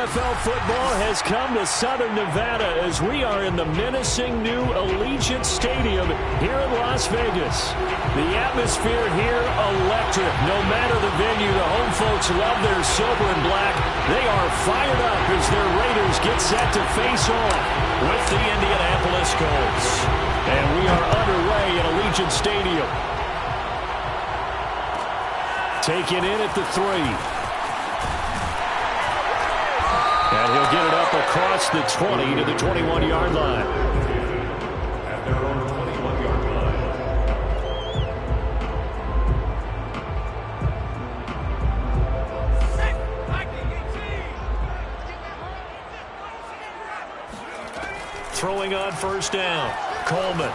NFL football has come to Southern Nevada as we are in the menacing new Allegiant Stadium here in Las Vegas. The atmosphere here electric. No matter the venue, the home folks love their silver and black. They are fired up as their Raiders get set to face off with the Indianapolis Colts. And we are underway in Allegiant Stadium. Taken in at the 3. And he'll get it up across the 20 to the 21-yard line. At their own 21-yard line. Throwing on first down. Coleman.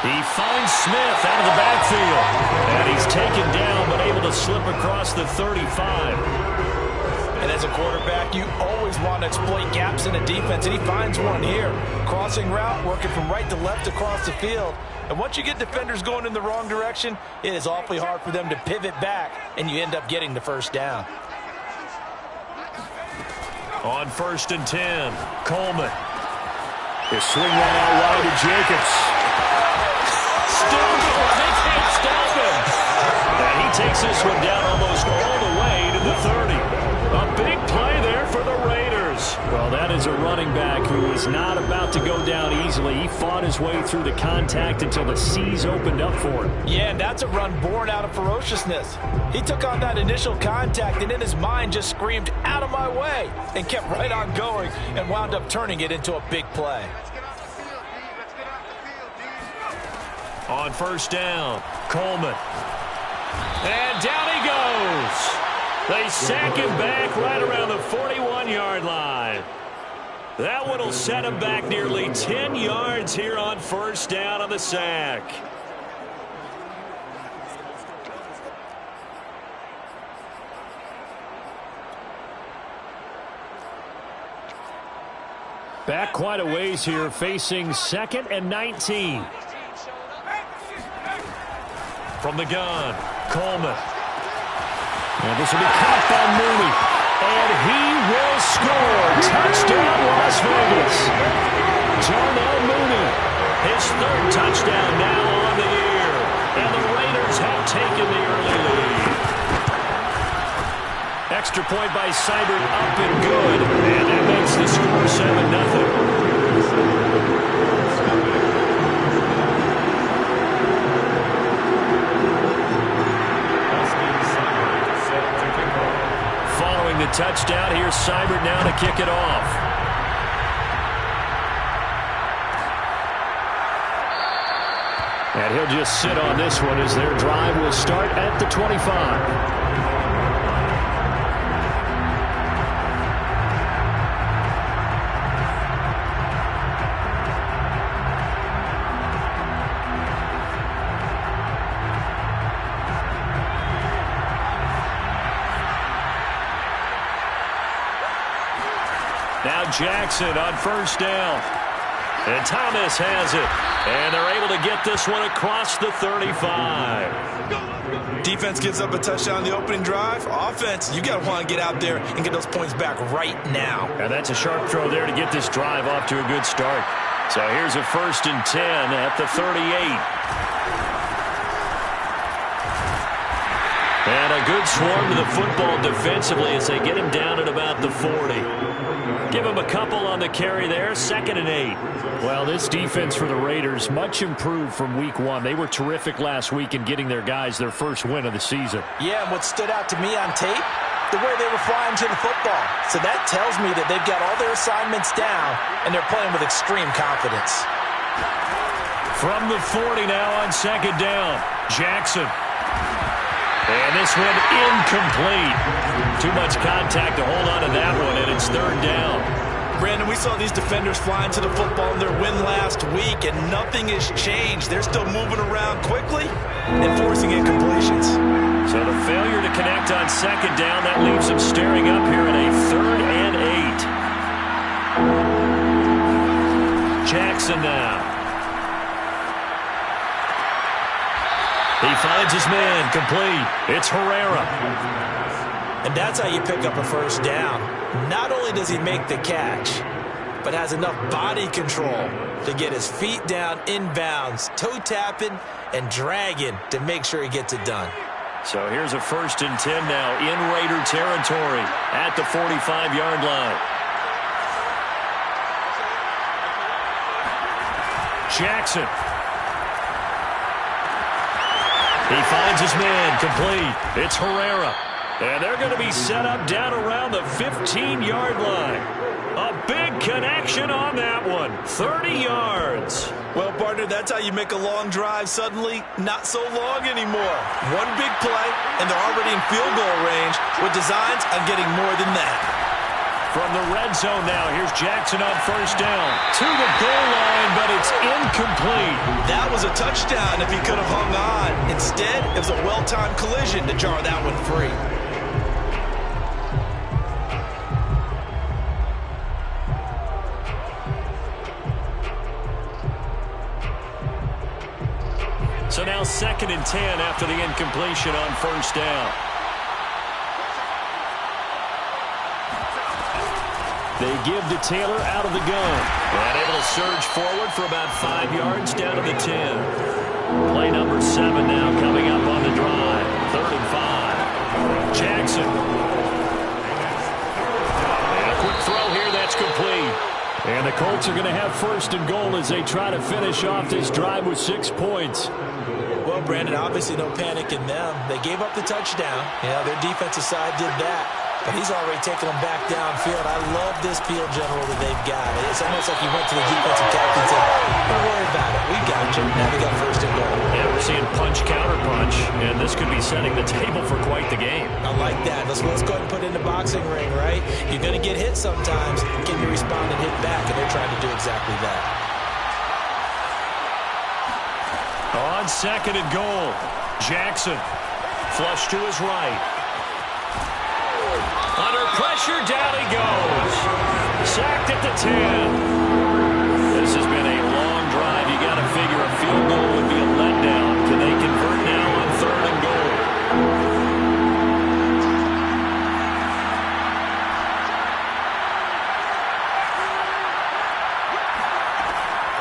He finds Smith out of the backfield. And he's taken down but able to slip across the 35. And as a quarterback, you always want to exploit gaps in a defense, and he finds one here. Crossing route, working from right to left across the field. And once you get defenders going in the wrong direction, it is awfully hard for them to pivot back, and you end up getting the first down. On 1st and 10, Coleman. They swing that out wide to Jacobs. Still going. They can't stop him. And he takes this one down almost all the way to the 30. A big play there for the Raiders. Well, that is a running back who is not about to go down easily. He fought his way through the contact until the seas opened up for him. Yeah, and that's a run born out of ferociousness. He took on that initial contact and in his mind just screamed, "Out of my way," and kept right on going and wound up turning it into a big play. On first down, Coleman. And down he goes. They sack him back right around the 41-yard line. That one will set him back nearly 10 yards here on first down on the sack. Back quite a ways here, facing 2nd and 19. From the gun, Coleman. And this will be caught by Mooney. And he will score. Touchdown, Las Vegas. Darnell Mooney. His 3rd touchdown now on the year. And the Raiders have taken the early lead. Extra point by Seibert up and good. And that makes the score 7-0. The touchdown. Here's Seibert now to kick it off. And he'll just sit on this one as their drive will start at the 25. Now Jackson on first down. And Thomas has it. And they're able to get this one across the 35. Defense gives up a touchdown on the opening drive. Offense, you got to want to get out there and get those points back right now. And that's a sharp throw there to get this drive off to a good start. So here's a 1st and 10 at the 38. And a good swarm to the football defensively as they get him down at about the 40. Give him a couple on the carry there, 2nd and 8. Well, this defense for the Raiders, much improved from week 1. They were terrific last week in getting their guys their first win of the season. Yeah, and what stood out to me on tape, the way they were flying to the football. So that tells me that they've got all their assignments down, and they're playing with extreme confidence. From the 40 now on 2nd down, Jackson. And this one incomplete. Too much contact to hold on to that one, and it's 3rd down. Brandon, we saw these defenders flying to the football in their win last week, and nothing has changed. They're still moving around quickly and forcing incompletions. So the failure to connect on 2nd down, that leaves them staring up here at a 3rd and 8. Jackson now. He finds his man, complete. It's Herrera. And that's how you pick up a first down. Not only does he make the catch, but has enough body control to get his feet down inbounds, toe tapping and dragging to make sure he gets it done. So here's a 1st and 10 now in Raider territory at the 45-yard line. Jackson. He finds his man complete. It's Herrera. And they're going to be set up down around the 15-yard line. A big connection on that one. 30 yards. Well, partner, that's how you make a long drive suddenly not so long anymore. One big play, and they're already in field goal range with designs on getting more than that. From the red zone now, here's Jackson on 1st down. To the goal line, but it's incomplete. That was a touchdown if he could have hung on. Instead, it was a well-timed collision to jar that one free. So now 2nd and 10 after the incompletion on 1st down. They give to Taylor out of the gun. And able to surge forward for about 5 yards down to the 10. Play number 7 now coming up on the drive. 3rd and 5. Jackson. And a quick throw here that's complete. And the Colts are going to have 1st and goal as they try to finish off this drive with 6 points. Well, Brandon, obviously no panic in them. They gave up the touchdown. Yeah, their defensive side did that. But he's already taken them back downfield. I love this field general that they've got. It's almost like he went to the defensive captain and said, don't worry about it. We got you. Now we got 1st and goal. Yeah, we're seeing punch, counter punch, and this could be setting the table for quite the game. I like that. Let's go ahead and put it in the boxing ring, right? You're going to get hit sometimes. Can you respond and hit back? And they're trying to do exactly that. On 2nd and goal, Jackson. Flush to his right. Under pressure, down he goes. Sacked at the 10. This has been a long drive. You got to figure a field goal would be a letdown. Can they convert now on 3rd and goal?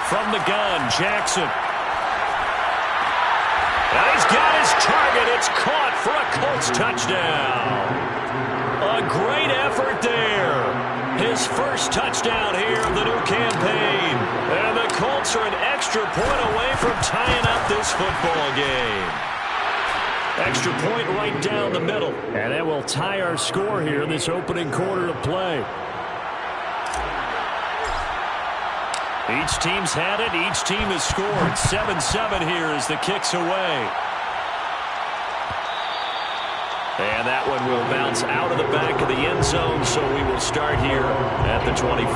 From the gun, Jackson. And he's got his target. It's caught for a Colts touchdown. A great effort there. His 1st touchdown here of the new campaign. And the Colts are an extra point away from tying up this football game. Extra point right down the middle. And that will tie our score here in this opening quarter of play. Each team's had it. Each team has scored. 7-7 here as the kick's away. And that one will bounce out of the back of the end zone, so we will start here at the 25.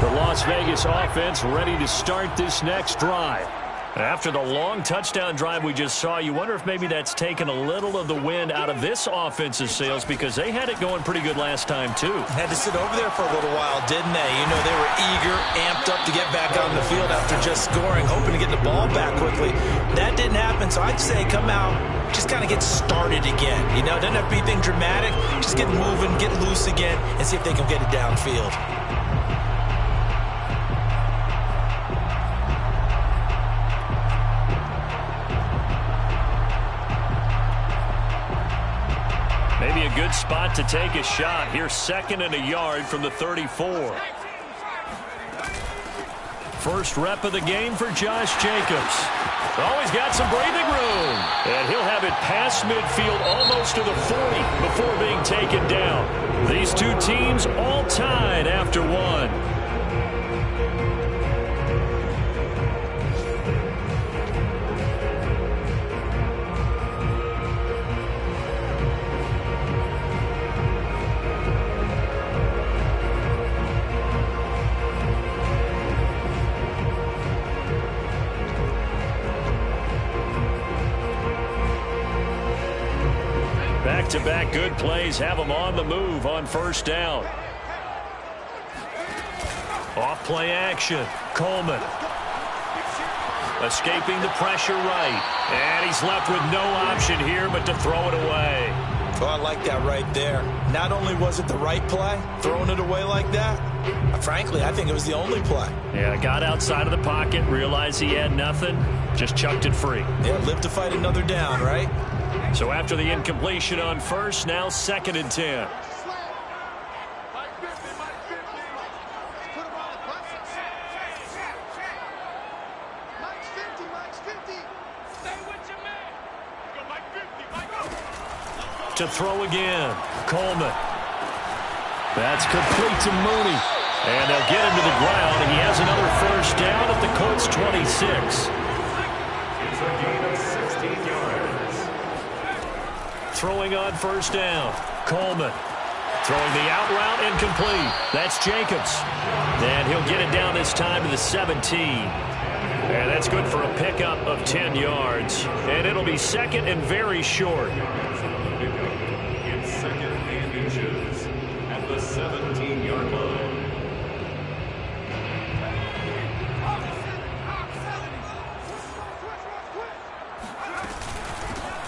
The Las Vegas offense ready to start this next drive. After the long touchdown drive we just saw, you wonder if maybe that's taken a little of the wind out of this offensive sails because they had it going pretty good last time, too. Had to sit over there for a little while, didn't they? You know, they were eager, amped up to get back on the field after just scoring, hoping to get the ball back quickly. That didn't happen, so I'd say come out, just kind of get started again. You know, doesn't have to be anything dramatic. Just get moving, get loose again, and see if they can get it downfield. Maybe a good spot to take a shot. Here's 2nd and a yard from the 34. First rep of the game for Josh Jacobs. Oh, he's got some breathing room. And he'll have it past midfield almost to the 40 before being taken down. These two teams all tied after one. Back-to-back good plays have them on the move on 1st down. Off play action. Coleman. Escaping the pressure right. And he's left with no option here but to throw it away. Oh, I like that right there. Not only was it the right play, throwing it away like that, frankly, I think it was the only play. Yeah, got outside of the pocket, realized he had nothing, just chucked it free. Yeah, live to fight another down, right? So after the incompletion on first, now 2nd and 10. To throw again, Coleman. That's complete to Mooney. And they'll get him to the ground, and he has another first down at the Colts 26. It's a gain of 16 yards. Throwing on first down, Coleman. Throwing the out route, incomplete. That's Jacobs. And he'll get it down this time to the 17. And that's good for a pickup of 10 yards. And it'll be 2nd and very short. It's 2nd and inches at the 17-yard line.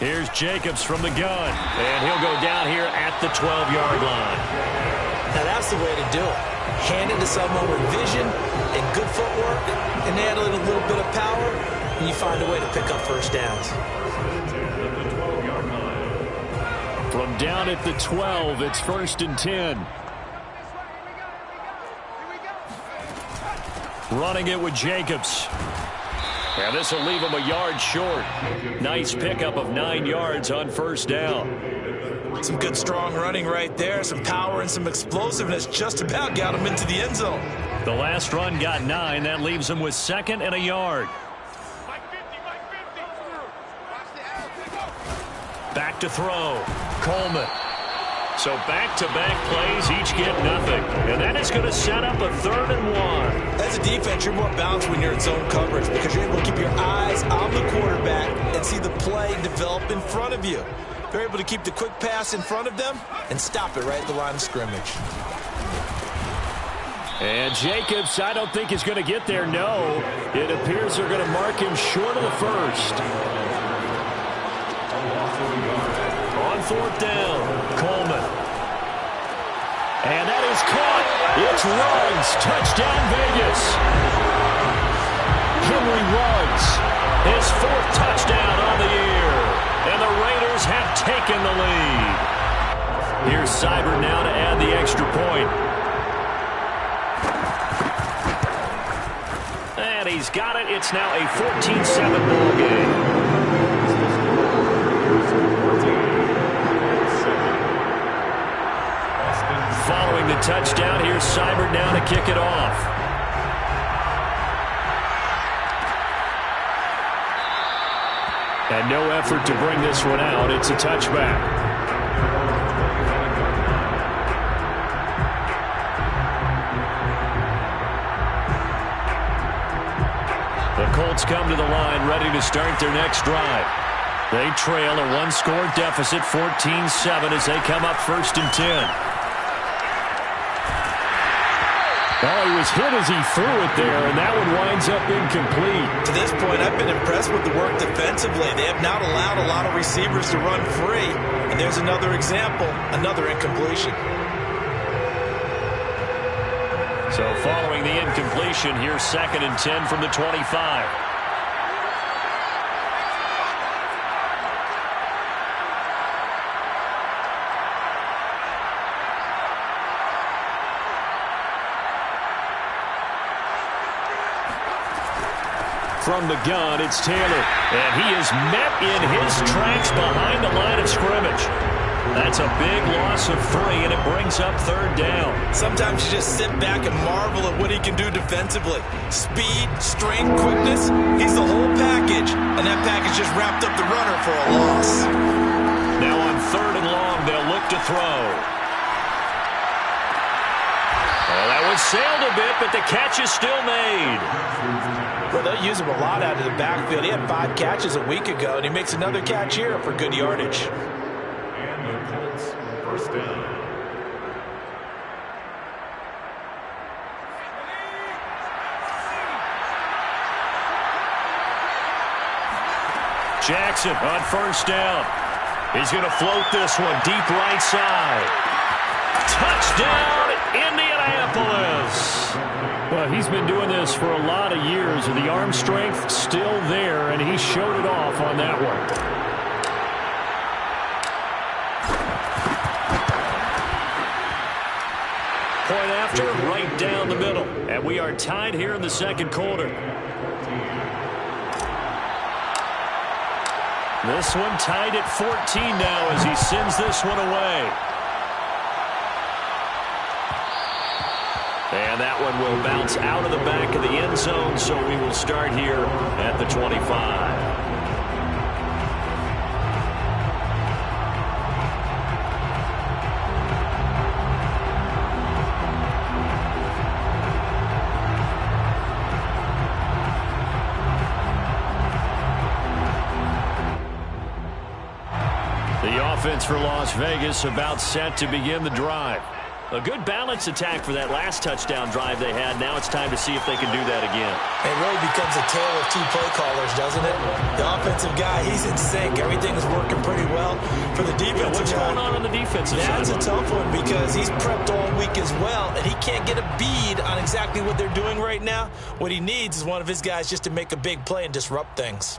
Here's Jacobs from the gun. And he'll go down here at the 12-yard line. Now that's the way to do it. Hand it to someone with vision and good footwork, and add a little bit of power, and you find a way to pick up first downs. From down at the 12, it's 1st and 10. Running it with Jacobs. And this will leave him a yard short. Nice pickup of 9 yards on first down. Some good strong running right there. Some power and some explosiveness just about got him into the end zone. The last run got 9. That leaves him with 2nd and a yard. Back to throw. Coleman. So back-to-back plays, each get nothing. And that is going to set up a 3rd and 1. As a defense, you're more balanced when you're in zone coverage because you're able to keep your eyes on the quarterback and see the play develop in front of you. They're able to keep the quick pass in front of them and stop it right at the line of scrimmage. And Jacobs, I don't think is going to get there, no. It appears they're going to mark him short of the first. On 4th down, Coleman. And that is caught. It's Ruggs. Touchdown, Vegas. Henry Ruggs, his 4th touchdown on the year. And the Raiders have taken the lead. Here's Seibert now to add the extra point. And he's got it. It's now a 14-7 ball game. Following the touchdown, here's Seibert now to kick it off. And no effort to bring this one out. It's a touchback. The Colts come to the line ready to start their next drive. They trail a 1-score deficit, 14-7, as they come up 1st and 10. Well, he was hit as he threw it there, and that one winds up incomplete. To this point, I've been impressed with the work defensively. They have not allowed a lot of receivers to run free. And there's another example, another incompletion. So following the incompletion, here's 2nd and 10 from the 25. From the gun, it's Taylor. And he is met in his tracks behind the line of scrimmage. That's a big loss of 3, and it brings up 3rd down. Sometimes you just sit back and marvel at what he can do defensively. Speed, strength, quickness, he's the whole package. And that package just wrapped up the runner for a loss. Now on 3rd and long, they'll look to throw. Well, that one sailed a bit, but the catch is still made. Well, they'll use him a lot out of the backfield. He had 5 catches a week ago, and he makes another catch here for good yardage. And the Colts, 1st down. Jackson on first down. He's going to float this one deep right side. Touchdown, Indianapolis. Well, he's been doing this for a lot of years, and the arm strength still there, and he showed it off on that one. Point after, right down the middle. And we are tied here in the second quarter. This one tied at 14 now as he sends this one away. And that one will bounce out of the back of the end zone, so we will start here at the 25. The offense for Las Vegas about set to begin the drive. A good balanced attack for that last touchdown drive they had. Now it's time to see if they can do that again. It really becomes a tale of two play callers, doesn't it? The offensive guy, he's in sync. Everything is working pretty well. For the defensive What's going on the defensive side? That's a tough one because he's prepped all week as well, and he can't get a bead on exactly what they're doing right now. What he needs is one of his guys just to make a big play and disrupt things.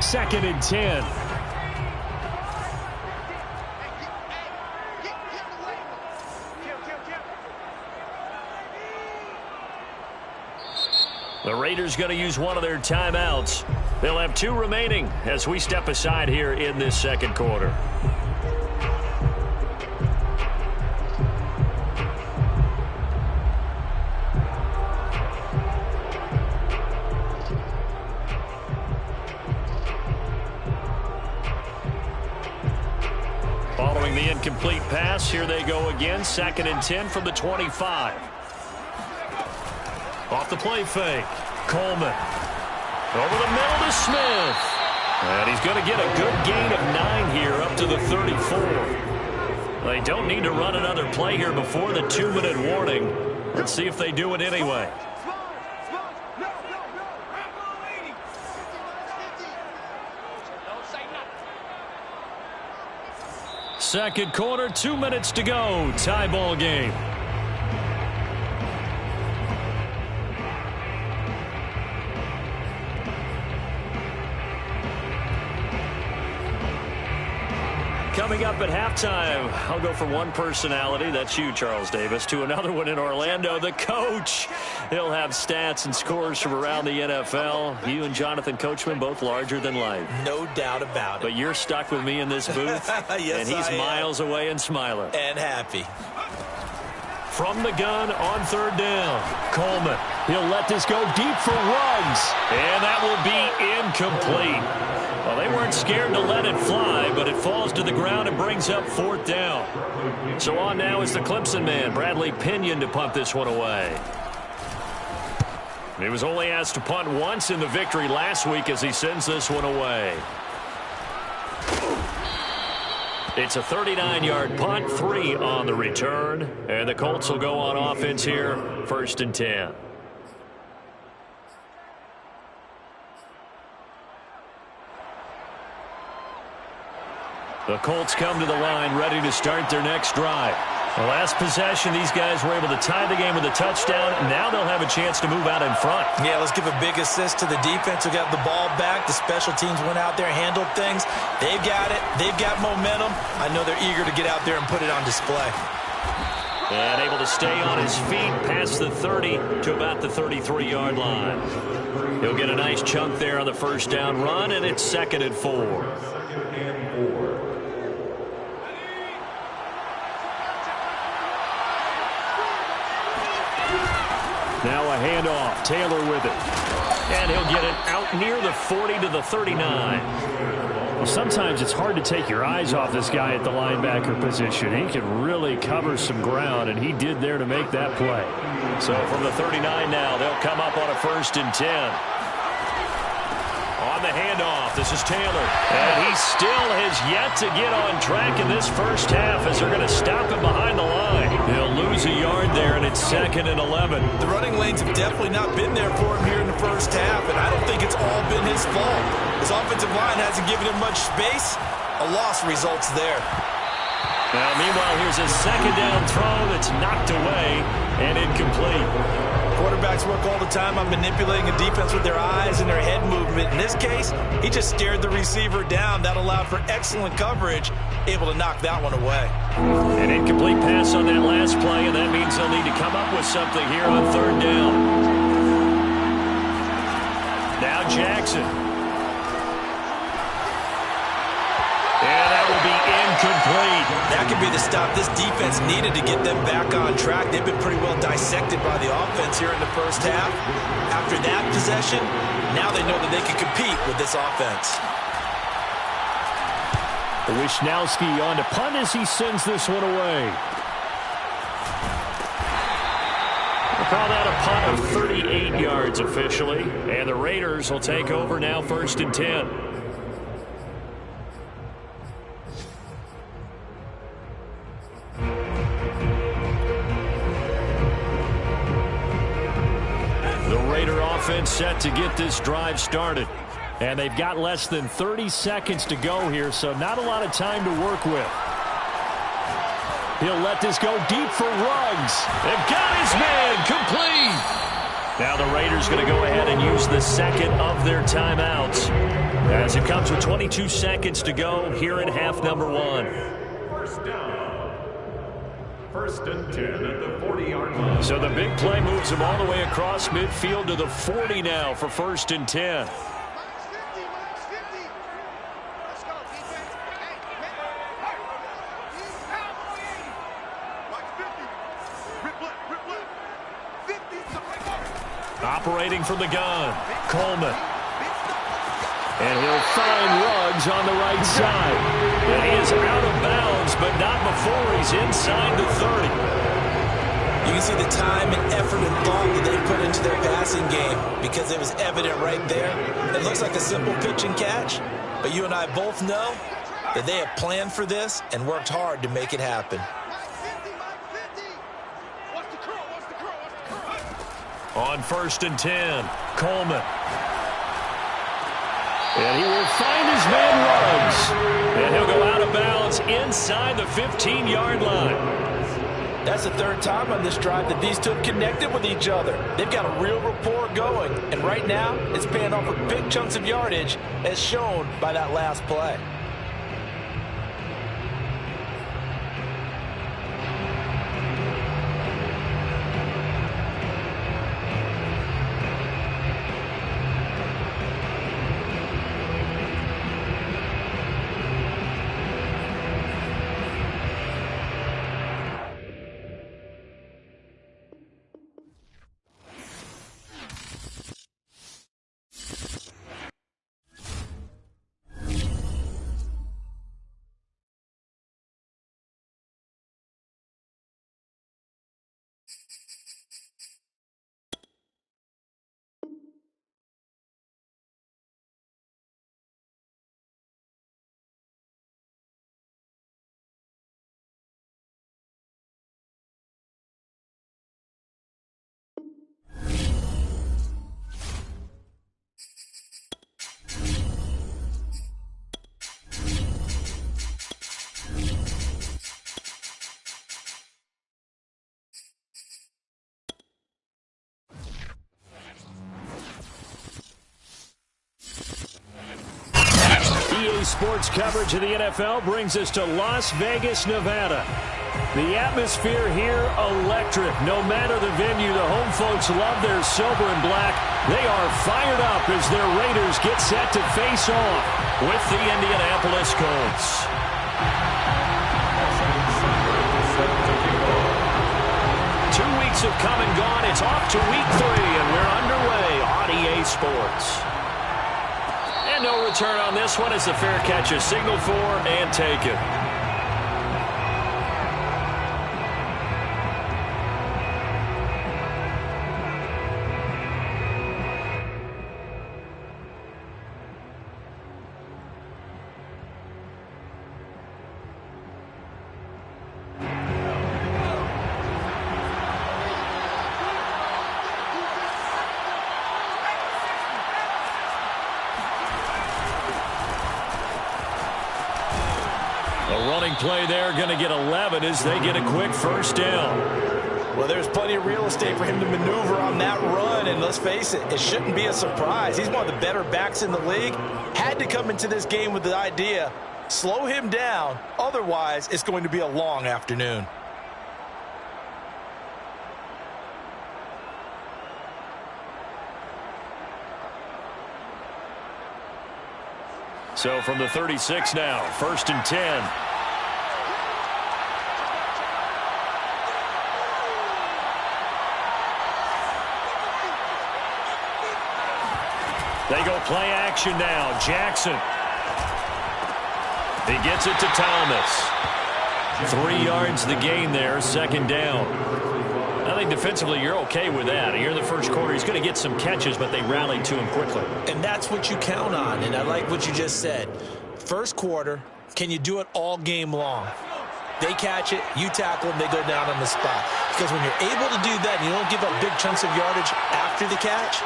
Second and 10. The Raiders going to use one of their timeouts. They'll have 2 remaining as we step aside here in this second quarter. Following the incomplete pass, here they go again. Second and 10 from the 25. Off the play fake. Coleman. Over the middle to Smith. And he's going to get a good gain of 9 here up to the 34. They don't need to run another play here before the 2-minute warning. Let's see if they do it anyway. Second quarter, 2 minutes to go. Tie ball game. Coming up at halftime, I'll go from one personality, that's you, Charles Davis, to another one in Orlando, the coach. He'll have stats and scores from around the NFL. You and Jonathan Coachman, both larger than life. No doubt about it. But you're stuck with me in this booth, yes, and he's miles away and smiling. And happy. From the gun on third down, Coleman. He'll let this go deep for Ruggs, and that will be incomplete. Well, they weren't scared to let it fly, but it falls to the ground and brings up fourth down. So on now is the Clemson man, Bradley Pinion, to punt this one away. He was only asked to punt once in the victory last week as he sends this one away. It's a 39-yard punt, 3 on the return, and the Colts will go on offense here, 1st and 10. The Colts come to the line ready to start their next drive. The last possession, these guys were able to tie the game with a touchdown. Now they'll have a chance to move out in front. Yeah, let's give a big assist to the defense who got the ball back. The special teams went out there, handled things. They've got it. They've got momentum. I know they're eager to get out there and put it on display. And able to stay on his feet past the 30 to about the 33-yard line. He'll get a nice chunk there on the first down run, and it's 2nd and 4. Now a handoff. Taylor with it. And he'll get it out near the 40 to the 39. Well, sometimes it's hard to take your eyes off this guy at the linebacker position. He can really cover some ground, and he did there to make that play. So from the 39 now, they'll come up on a 1st and 10. On the handoff. This is Taylor. And he still has yet to get on track in this first half as they're going to stop him behind the line. He'll lose a yard there, and it's 2nd and 11. The running lanes have definitely not been there for him here in the first half, and I don't think it's all been his fault. His offensive line hasn't given him much space. A loss results there. Now, meanwhile, here's a 2nd down throw that's knocked away and incomplete. Quarterbacks work all the time on manipulating a defense with their eyes and their head movement. In this case, he just stared the receiver down. That allowed for excellent coverage, able to knock that one away. An incomplete pass on that last play, and that means they'll need to come up with something here on 3rd down. Now Jackson. And that will be incomplete. That could be the stop this defense needed to get them back on track. They've been pretty well dissected by the offense here in the first half. After that possession, now they know that they can compete with this offense. Wishnowski on to punt as he sends this one away. We'll call that a punt of 38 yards officially. And the Raiders will take over now 1st and 10. Offense set to get this drive started. And they've got less than 30 seconds to go here, so not a lot of time to work with. He'll let this go deep for Ruggs. They've got his man complete. Now the Raiders going to go ahead and use the 2nd of their timeouts as it comes with 22 seconds to go here in half number 1. 1st down. 1st and 10 at the 40-yard line. So the big play moves them all the way across midfield to the 40 now for 1st and 10. Operating from the gun, Coleman. And he'll find Ruggs on the right side. And he is out of bounds, but not before he's inside the 30. You can see the time and effort and thought that they put into their passing game because it was evident right there. It looks like a simple pitch and catch, but you and I both know that they have planned for this and worked hard to make it happen. On 1st and 10, Coleman. And he will find his man Ruggs. And he'll go out of bounds inside the 15-yard line. That's the 3rd time on this drive that these two have connected with each other. They've got a real rapport going. And right now, it's paying off with big chunks of yardage as shown by that last play. Sports coverage of the NFL brings us to Las Vegas, Nevada. The atmosphere here electric. No matter the venue, the home folks love their silver and black. They are fired up as their Raiders get set to face off with the Indianapolis Colts. Two weeks have come and gone. It's off to week 3, and we're underway on EA Sports. And no return on this one as the fair catch is signaled for and taken. A running play there, going to get 11 as they get a quick first down. Well, there's plenty of real estate for him to maneuver on that run, and let's face it, it shouldn't be a surprise. He's one of the better backs in the league. Had to come into this game with the idea, slow him down, otherwise it's going to be a long afternoon. So from the 36 now, 1st and 10. They go play action now. Jackson. He gets it to Thomas. 3 yards the gain there, 2nd down. I think defensively you're okay with that. Here in the first quarter, he's going to get some catches, but they rallied to him quickly. And that's what you count on, and I like what you just said. First quarter, can you do it all game long? They catch it, you tackle them, they go down on the spot. Because when you're able to do that and you don't give up big chunks of yardage after the catch,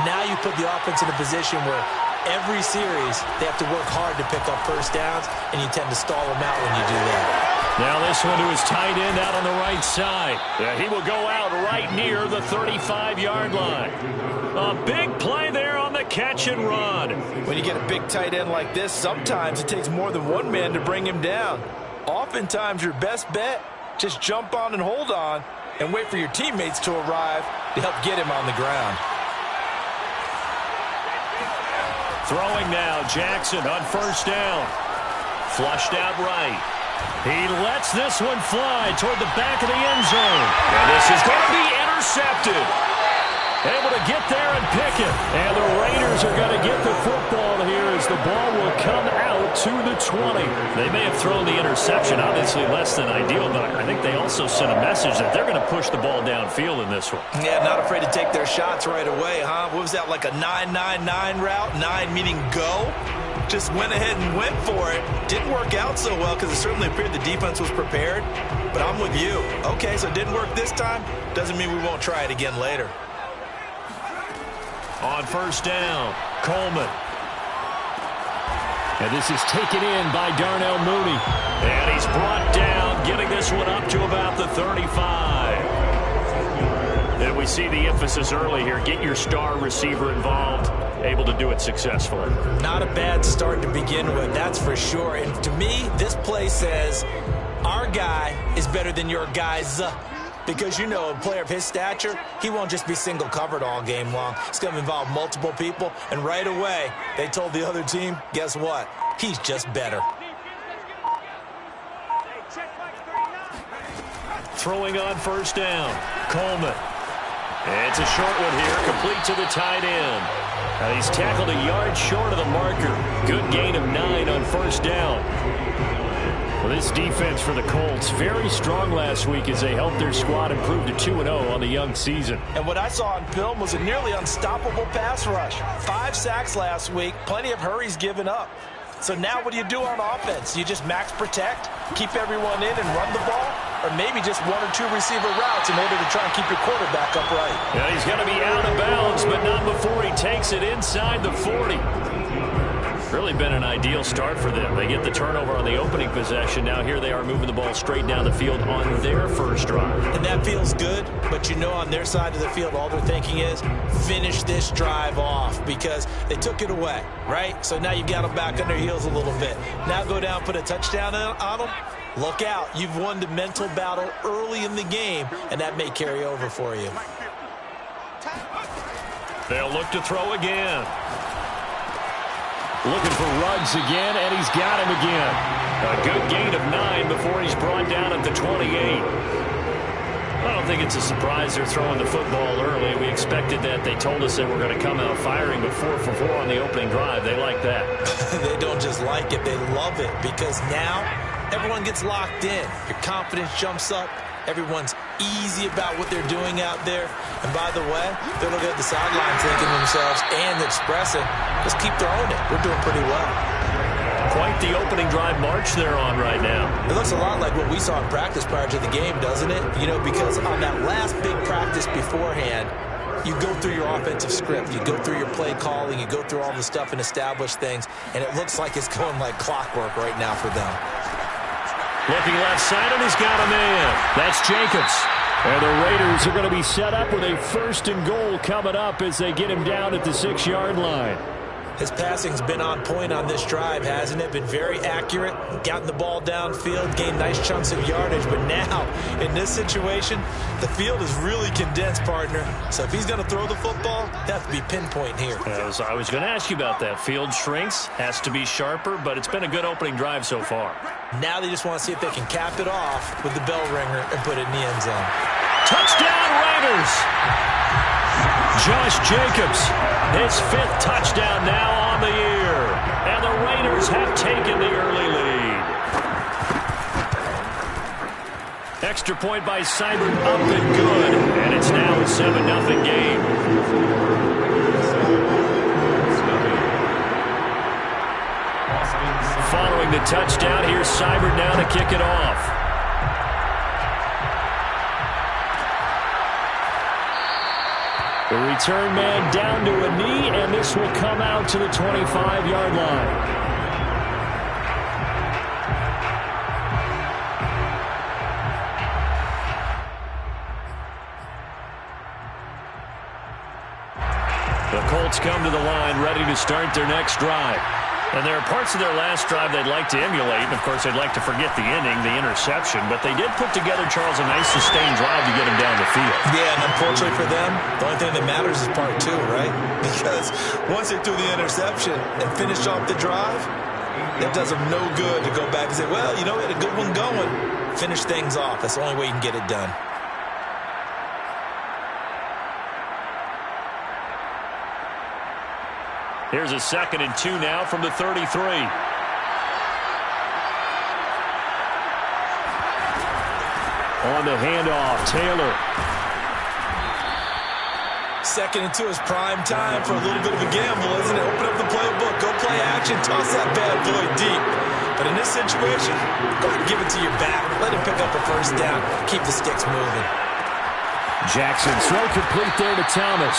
now you put the offense in a position where every series they have to work hard to pick up first downs, and you tend to stall them out when you do that. Now this one to his tight end out on the right side. Yeah, he will go out right near the 35-yard line. A big play there on the catch and run. When you get a big tight end like this, sometimes it takes more than one man to bring him down. Oftentimes your best bet, just jump on and hold on and wait for your teammates to arrive to help get him on the ground. Throwing now, Jackson on 1st down. Flushed out right. He lets this one fly toward the back of the end zone. And this is going to be intercepted. Able to get there and pick it. And the Raiders are going to get the football here as the ball will come out to the 20. They may have thrown the interception, obviously less than ideal, but I think they also sent a message that they're going to push the ball downfield in this one. Yeah, not afraid to take their shots right away, huh? What was that, like a 9-9-9 route? 9 meaning go? Just went ahead and went for it. Didn't work out so well because it certainly appeared the defense was prepared. But I'm with you. Okay, so it didn't work this time. Doesn't mean we won't try it again later. On 1st down, Coleman. And this is taken in by Darnell Mooney. And he's brought down, getting this one up to about the 35. And we see the emphasis early here. Get your star receiver involved. Able to do it successfully. Not a bad start to begin with, that's for sure. And to me, this play says our guy is better than your guys. Because, you know, a player of his stature, he won't just be single covered all game long. It's going to involve multiple people. And right away, they told the other team, guess what? He's just better. Throwing on 1st down, Coleman. It's a short one here, complete to the tight end. And he's tackled a yard short of the marker. Good gain of 9 on 1st down. Well, this defense for the Colts, very strong last week as they helped their squad improve to 2-0 on the young season. And what I saw on film was a nearly unstoppable pass rush. 5 sacks last week, plenty of hurries given up. So now what do you do on offense? You just max protect, keep everyone in and run the ball? Or maybe just 1 or 2 receiver routes in order to try and keep your quarterback upright? Yeah, he's going to be out of bounds, but not before he takes it inside the 40. Really been an ideal start for them. They get the turnover on the opening possession. Now here they are moving the ball straight down the field on their first drive. And that feels good, but you know on their side of the field all they're thinking is finish this drive off because they took it away, right? So now you've got them back on their heels a little bit. Now go down, put a touchdown on them. Look out. You've won the mental battle early in the game, and that may carry over for you. They'll look to throw again. Looking for Ruggs again, and he's got him again. A good gain of 9 before he's brought down at the 28. I don't think it's a surprise they're throwing the football early. We expected that. They told us they were going to come out firing, but 4 for 4 on the opening drive. They like that. They don't just like it, they love it, because now everyone gets locked in. Your confidence jumps up. Everyone's easy about what they're doing out there. And by the way, they're looking at the sideline thinking to themselves and expressing, let's keep throwing it. We're doing pretty well. Quite the opening drive march they're on right now. It looks a lot like what we saw in practice prior to the game, doesn't it? You know, because on that last big practice beforehand, you go through your offensive script, you go through your play calling, you go through all the stuff and establish things, and it looks like it's going like clockwork right now for them. Looking left side, and he's got him in. That's Jacobs. And the Raiders are going to be set up with a 1st and goal coming up as they get him down at the 6-yard line. His passing's been on point on this drive, hasn't it? Been very accurate, gotten the ball downfield, gained nice chunks of yardage. But now, in this situation, the field is really condensed, partner. So if he's going to throw the football, he'll have to be pinpoint here. As I was going to ask you about that. Field shrinks, has to be sharper, but it's been a good opening drive so far. Now they just want to see if they can cap it off with the bell ringer and put it in the end zone. Touchdown, Raiders! Josh Jacobs, his 5th touchdown now on the year. And the Raiders have taken the early lead. Extra point by Seibert up and good. And it's now a 7-0 game. Following the touchdown, here's Seibert now to kick it off. The return man down to a knee, and this will come out to the 25-yard line. The Colts come to the line ready to start their next drive. And there are parts of their last drive they'd like to emulate. And, of course, they'd like to forget the inning, the interception. But they did put together, Charles, a nice sustained drive to get him down the field. Yeah, and unfortunately for them, the only thing that matters is part 2, right? Because once they threw the interception and finished off the drive, it does them no good to go back and say, well, you know, we had a good one going. Finish things off. That's the only way you can get it done. Here's a 2nd and 2 now from the 33. On the handoff, Taylor. 2nd and 2 is prime time for a little bit of a gamble, isn't it? Open up the playbook, go play action, toss that bad boy deep. But in this situation, go ahead and give it to your back. Let him pick up a 1st down. Keep the sticks moving. Jackson throw complete there to Thomas.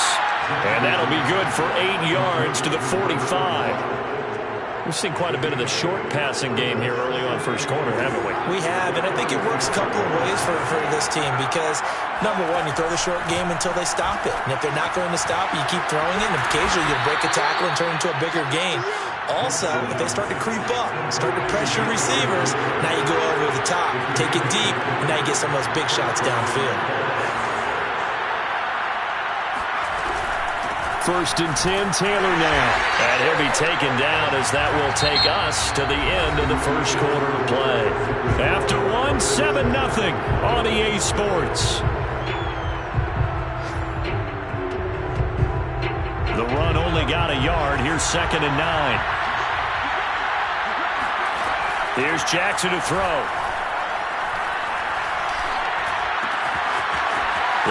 And that'll be good for 8 yards to the 45. We've seen quite a bit of the short passing game here early on first quarter, haven't we? We have, and I think it works a couple of ways for this team because, number one, you throw the short game until they stop it. And if they're not going to stop it, you keep throwing it, and occasionally you break a tackle and turn it into a bigger gain. Also, if they start to creep up, start to pressure receivers, now you go over the top, take it deep, and now you get some of those big shots downfield. 1st and 10, Taylor now. And he'll be taken down as that will take us to the end of the first quarter of play. After 1, 7-0 on EA Sports. The run only got a yard. Here's 2nd and 9. Here's Jackson to throw.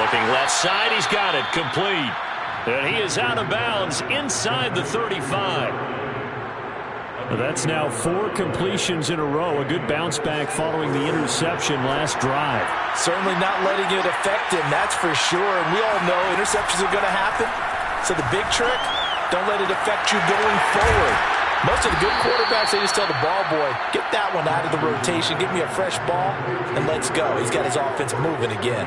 Looking left side, he's got it, complete. And he is out of bounds inside the 35. That's now 4 completions in a row. A good bounce back following the interception last drive. Certainly not letting it affect him, that's for sure. And we all know interceptions are going to happen. So the big trick, don't let it affect you going forward. Most of the good quarterbacks, they just tell the ball boy, get that one out of the rotation, give me a fresh ball, and let's go. He's got his offense moving again.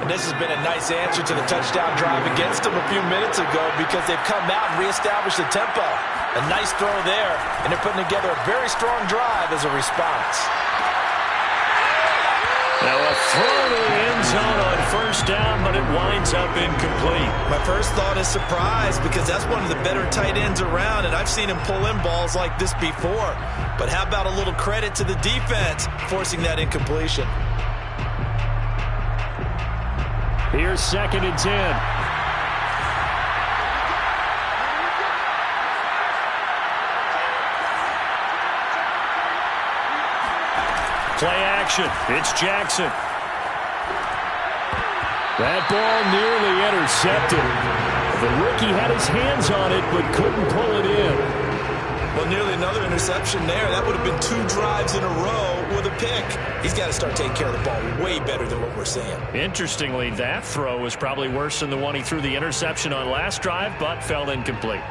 And this has been a nice answer to the touchdown drive against them a few minutes ago because they've come out and reestablished the tempo. A nice throw there, and they're putting together a very strong drive as a response. Now a throw to the end zone on 1st down, but it winds up incomplete. My first thought is surprise because that's one of the better tight ends around, and I've seen him pull in balls like this before. But how about a little credit to the defense forcing that incompletion? Here's 2nd and 10. Play action. It's Jackson. That ball nearly intercepted. The rookie had his hands on it but couldn't pull it in. Well, nearly another interception there. That would have been 2 drives in a row with a pick. He's got to start taking care of the ball way better than what we're seeing. Interestingly, that throw was probably worse than the one he threw the interception on last drive, but fell incomplete.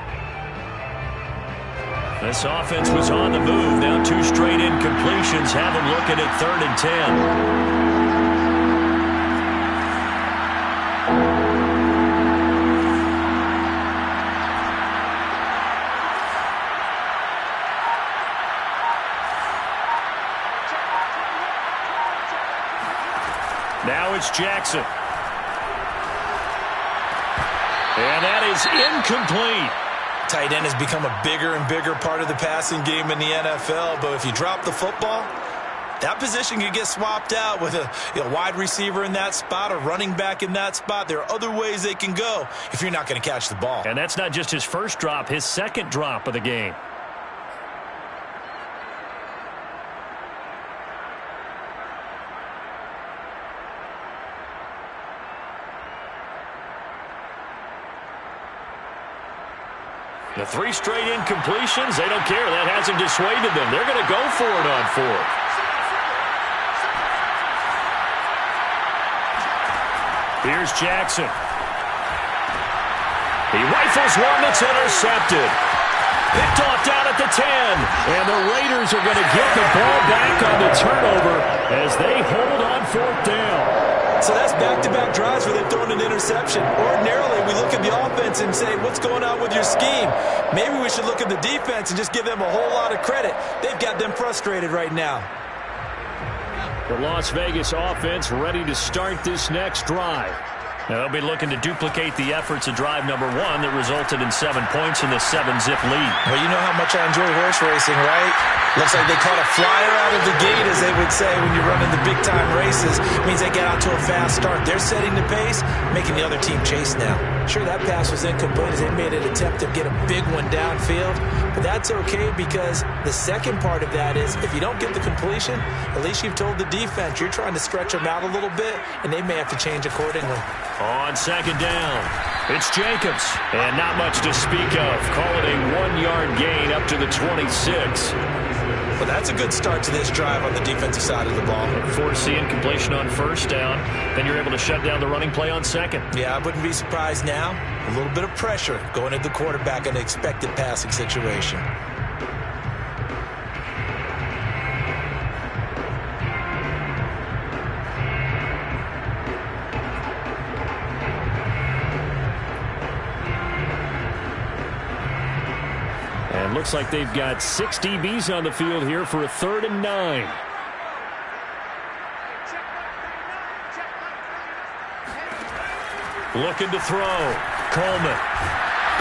This offense was on the move. Now 2 straight incompletions Raiders have them looking at 3rd and 10. Now it's Jackson. And that is incomplete. Tight end has become a bigger and bigger part of the passing game in the NFL, but if you drop the football, that position could get swapped out with a wide receiver in that spot, a running back in that spot. There are other ways they can go if you're not going to catch the ball. And that's not just his first drop, his second drop of the game. The 3 straight incompletions, they don't care. That hasn't dissuaded them. They're going to go for it on 4th. Here's Jackson. He rifles one that's intercepted. Picked off down at the 10. And the Raiders are going to get the ball back on the turnover as they hold on 4th down. So that's back-to-back drives where they've thrown an interception. Ordinarily, we look at the offense and say, what's going on with your scheme? Maybe we should look at the defense and just give them a whole lot of credit. They've got them frustrated right now. The Las Vegas offense ready to start this next drive. They'll be looking to duplicate the efforts of drive number 1 that resulted in 7 points in the 7-zip lead. Well, you know how much I enjoy horse racing, right? Looks like they caught a flyer out of the gate, as they would say when you're running the big-time races. It means they get out to a fast start. They're setting the pace, making the other team chase now. Sure, that pass was incomplete as they made an attempt to get a big one downfield, but that's okay because the second part of that is if you don't get the completion, at least you've told the defense you're trying to stretch them out a little bit, and they may have to change accordingly. On 2nd down, it's Jacobs, and not much to speak of. Call it a 1-yard gain up to the 26. Well, that's a good start to this drive on the defensive side of the ball. Force the incompletion on 1st down, then you're able to shut down the running play on 2nd. Yeah, I wouldn't be surprised now. A little bit of pressure going at the quarterback in an expected passing situation. And looks like they've got 6 DBs on the field here for a 3rd and 9. Looking to throw. Coleman.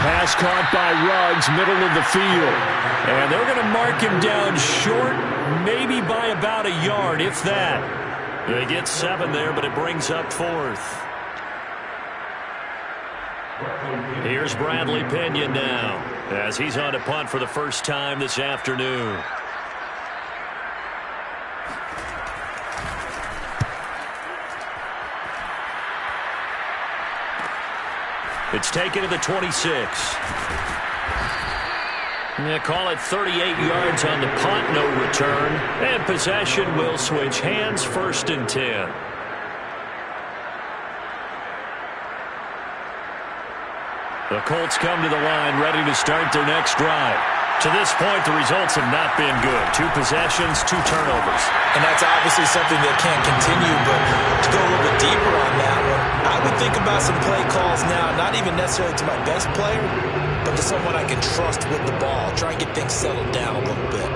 Pass caught by Ruggs, middle of the field. And they're going to mark him down short, maybe by about a yard, if that. They get 7 there, but it brings up 4th. Here's Bradley Pena now, as he's on to punt for the first time this afternoon. It's taken to the 26. They call it 38 yards on the punt, no return. And possession will switch hands, 1st and 10. The Colts come to the line, ready to start their next drive. To this point, the results have not been good. 2 possessions, 2 turnovers. And that's obviously something that can't continue, but to go a little bit deeper on that one, I would think about some play calls now, not even necessarily to my best player, but to someone I can trust with the ball. Try and get things settled down a little bit.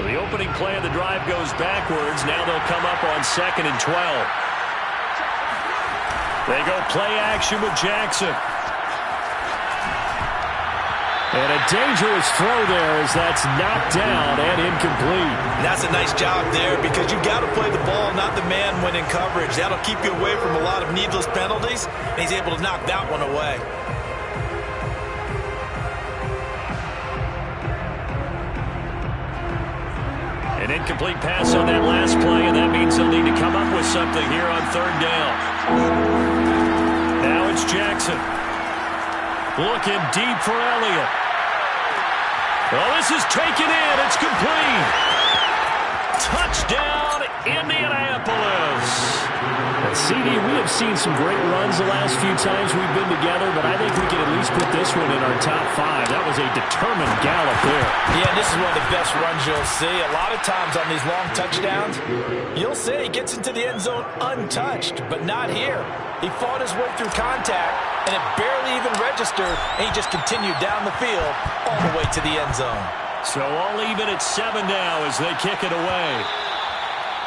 The opening play of the drive goes backwards. Now they'll come up on 2nd and 12. They go play action with Jackson. And a dangerous throw there as that's knocked down and incomplete. And that's a nice job there because you've got to play the ball, not the man when in coverage. That'll keep you away from a lot of needless penalties, and he's able to knock that one away. An incomplete pass on that last play, and that means they'll need to come up with something here on 3rd down. Now it's Jackson. Looking deep for Elliott. Oh, this is taken in. It's complete. Touchdown, Indianapolis. And CD, we have seen some great runs the last few times we've been together, but I think we can at least put this one in our top 5. That was a determined gallop there. Yeah, this is one of the best runs you'll see. A lot of times on these long touchdowns, you'll see he gets into the end zone untouched, but not here. He fought his way through contact, and it barely even registered, and he just continued down the field all the way to the end zone. So all even at 7 now as they kick it away.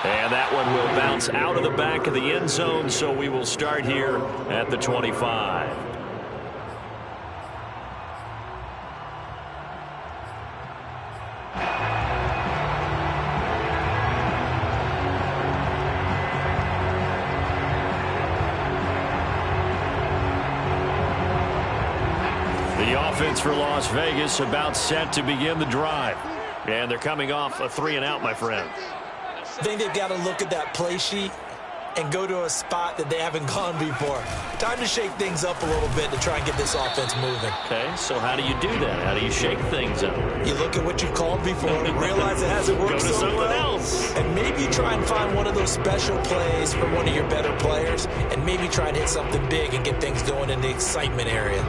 And that one will bounce out of the back of the end zone, so we will start here at the 25. The offense for Las Vegas about set to begin the drive. And they're coming off a 3-and-out, my friend. I think they've got to look at that play sheet and go to a spot that they haven't gone before. Time to shake things up a little bit to try and get this offense moving. Okay, so how do you do that? How do you shake things up? You look at what you've called before, realize it hasn't worked so well, and maybe try and find one of those special plays for one of your better players, and maybe try and hit something big and get things going in the excitement area.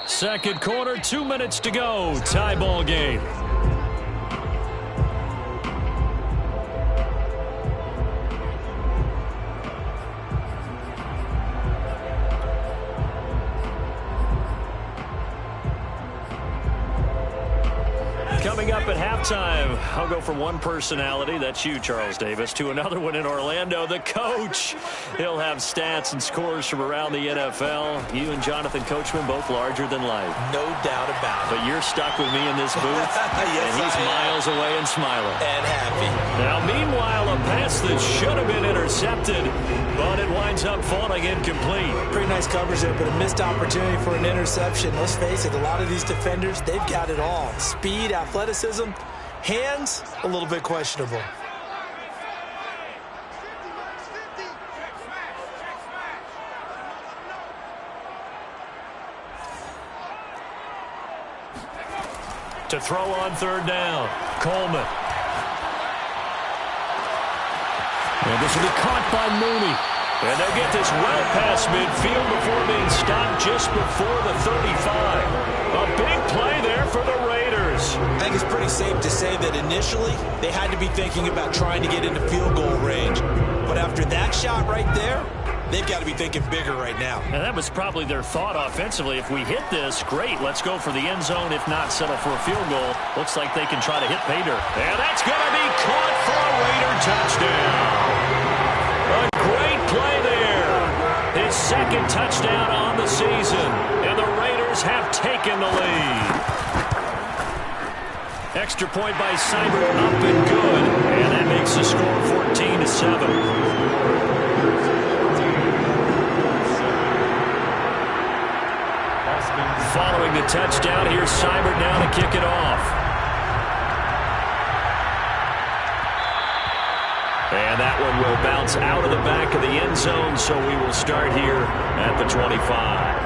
Second quarter, 2 minutes to go. Tie ball game. Coming up at halftime, I'll go from one personality, that's you, Charles Davis, to another one in Orlando, the coach. He'll have stats and scores from around the NFL. You and Jonathan Coachman, both larger than life. No doubt about it. But you're stuck with me in this booth, yes, and he's miles away and smiling. And happy. Now, meanwhile, a pass that should have been intercepted, but it winds up falling incomplete. Pretty nice coverage there, but a missed opportunity for an interception. Let's face it, a lot of these defenders, they've got it all. Speed, athleticism, hands, a little bit questionable. To throw on third down, Coleman. And this will be caught by Mooney. And they'll get this well past midfield before being stopped just before the 35. A big play there for the Raiders. I think it's pretty safe to say that initially they had to be thinking about trying to get into field goal range. But after that shot right there, they've got to be thinking bigger right now. And that was probably their thought offensively. If we hit this, great, let's go for the end zone. If not, settle for a field goal. Looks like they can try to hit pay dirt. And that's going to be caught for a Raider touchdown. A great play there. His second touchdown on the season. And the Raiders have taken the lead. Extra point by Seibert, up and good. And that makes the score 14-7. Following the touchdown, here's Seibert now to kick it off. And that one will bounce out of the back of the end zone, so we will start here at the 25.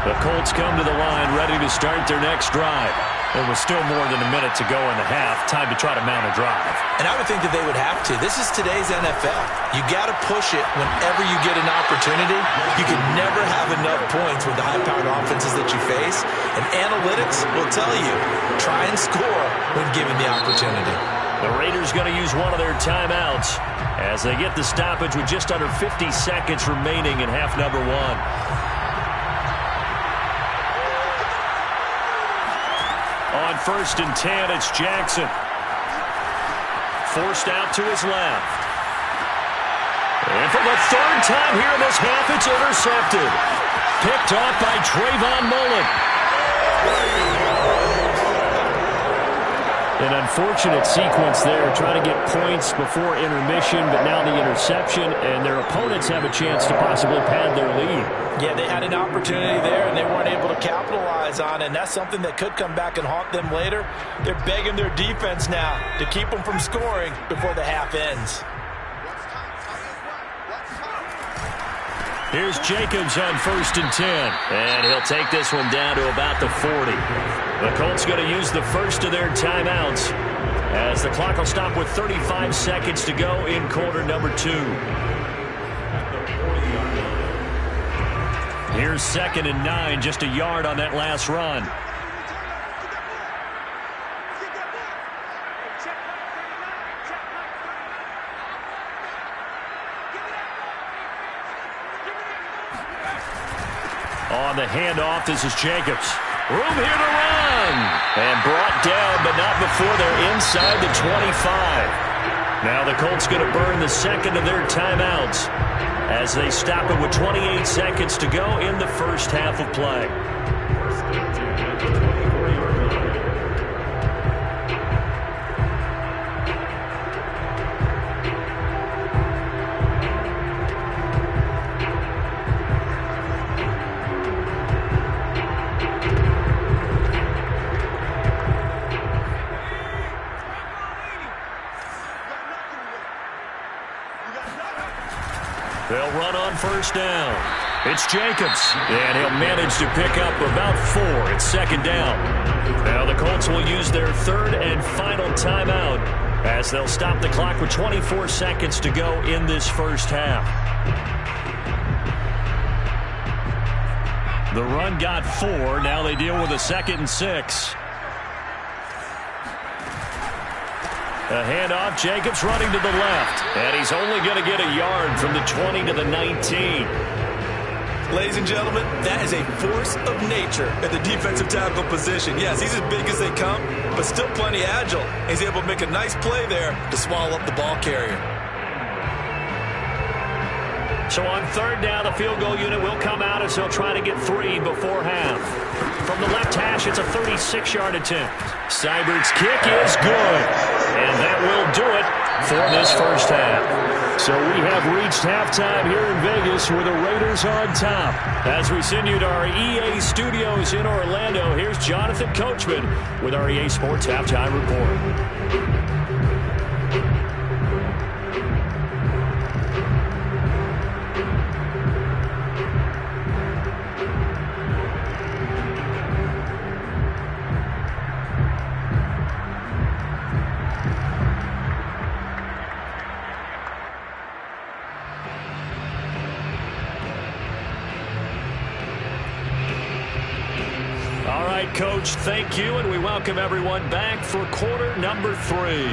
The Colts come to the line ready to start their next drive. There was still more than a minute to go in the half. Time to try to mount a drive. And I would think that they would have to. This is today's NFL. You got to push it whenever you get an opportunity. You can never have enough points with the high-powered offenses that you face. And analytics will tell you, try and score when given the opportunity. The Raiders going to use one of their timeouts as they get the stoppage with just under 50 seconds remaining in half number one. On 1st and 10, it's Jackson. Forced out to his left. And for the third time here in this half, it's intercepted. Picked off by Trayvon Mullen. An unfortunate sequence there, trying to get points before intermission, but now the interception, and their opponents have a chance to possibly pad their lead. Yeah, they had an opportunity there, and they weren't able to capitalize on it, and that's something that could come back and haunt them later. They're begging their defense now to keep them from scoring before the half ends. Here's Jacobs on 1st and 10. And he'll take this one down to about the 40. The Colts going to use the first of their timeouts as the clock will stop with 35 seconds to go in quarter number 2. Here's 2nd and 9, just a yard on that last run. On the handoff, this is Jacobs. Room here to run. And brought down, but not before they're inside the 25. Now the Colts going to burn the second of their timeouts as they stop it with 28 seconds to go in the first half of play. They'll run on 1st down. It's Jacobs, and he'll manage to pick up about 4. It's 2nd down. Now the Colts will use their 3rd and final timeout as they'll stop the clock with 24 seconds to go in this first half. The run got 4. Now they deal with a 2nd and 6. A handoff, Jacobs running to the left. And he's only going to get a yard from the 20 to the 19. Ladies and gentlemen, that is a force of nature at the defensive tackle position. Yes, he's as big as they come, but still plenty agile. He's able to make a nice play there to swallow up the ball carrier. So on 3rd down, the field goal unit will come out as they'll try to get 3 before half. From the left hash, it's a 36-yard attempt. Seibert's kick is good. And that will do it for this first half. So we have reached halftime here in Vegas with the Raiders on top. As we send you to our EA studios in Orlando, here's Jonathan Coachman with our EA Sports Halftime Report. Coach, thank you, and we welcome everyone back for quarter number 3.